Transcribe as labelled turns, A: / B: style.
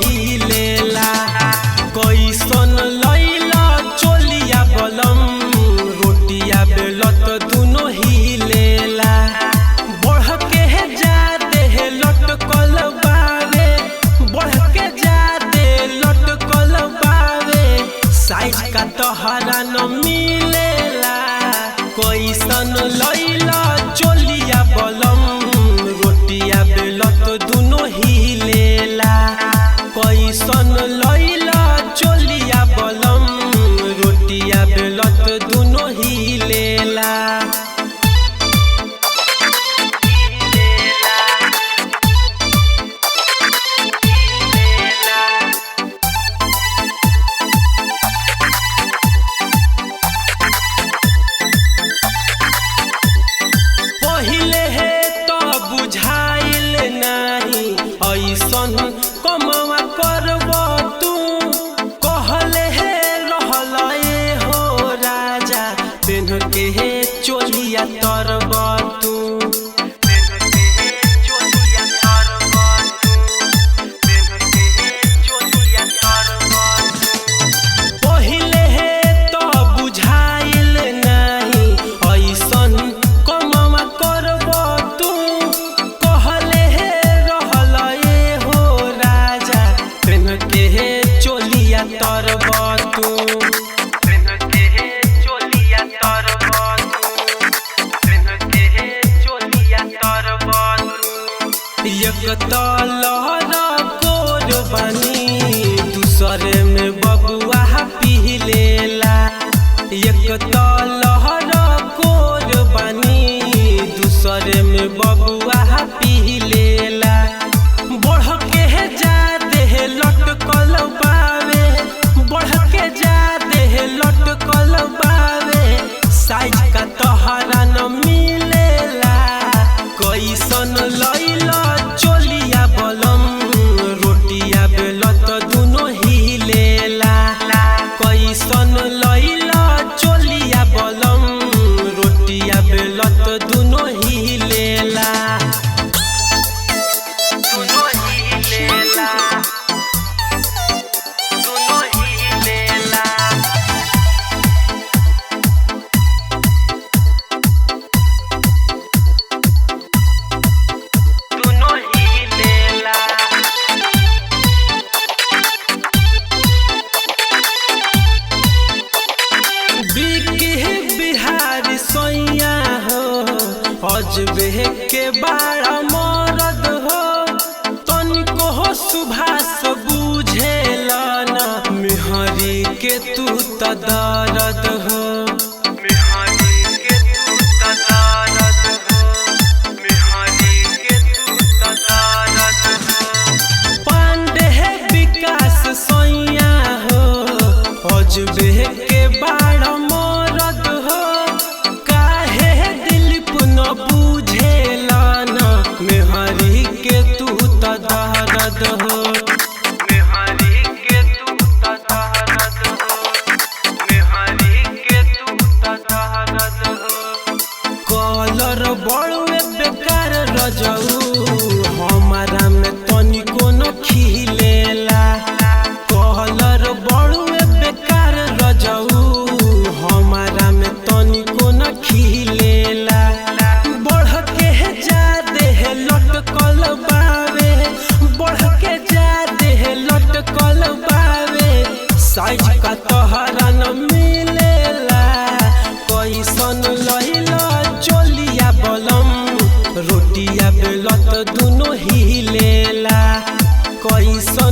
A: ही लेला। कैसन लैला चोलिया बलम रोटिया बेलत दुनो ही लेला। बढ़ के जा दे लटकल बावे, बढ़ के जा दे लटकल बावे, साइज का तोहरा न मिलेला। कैसन लैला चोलिया बलम रोटिया बेलत दुनो ही लेला। कैसन लैला चोलिया बलम रोटिया बेलत दुनो ही लेला। पहिले हे तो बुझाइल नाही ऐसन कमवा करब तू। कहले हे रहल हो राजा पेन के हे चोलिया तरब तू। पहिले हे तो बुझाइल नाही ऐसन कमवा करब तू। कहले हे रहल हो राजा पेन के हे चोलिया तरब तू। एक तलहर कोर बानी दूसरे में बबुआ पी लेला। एक तलहर कोर बानी दूसरे में बबुआ पी लेला। बढ़ के जा दे लटकल बावे, बढ़ के जा दे लटकल बावे, साइज का तोहरा न मिलेला। कैसन लैला चोलिया बलम रोटिया बेलत दुनो ही लेला। कैसन लैला चोलिया बलम रोटिया बेलत दुनो ही लेला। दुनो ही लेला, दुनो ही लेला। दुनो ही लेला। बिहारी सोइया हो अजबे के बाड़ा मरद हो। तनिको हो सुभाष बुझेला ना मेहरी के तू त दर्द हो। पांडे विकास सोइया हो अजबे के बाड़ा मरद हो। काहे दिलीप न बुझेला ना मेहरी के तू त दर्द हो। कलर बड़ुए बेकार रजऊ हमारा में तनिको न खिलेला। कलर बड़ुए बेकार रजऊ हमारा में तनिको न खिलेला। बढ़ के जा दे लटकल बावे, बढ़ के जा दे लटकल बावे, साइज का तोहरा न मिलेला। कैसन लैला चोलिया बलम रोटिया बेलत दुनो ही लेला। कैसन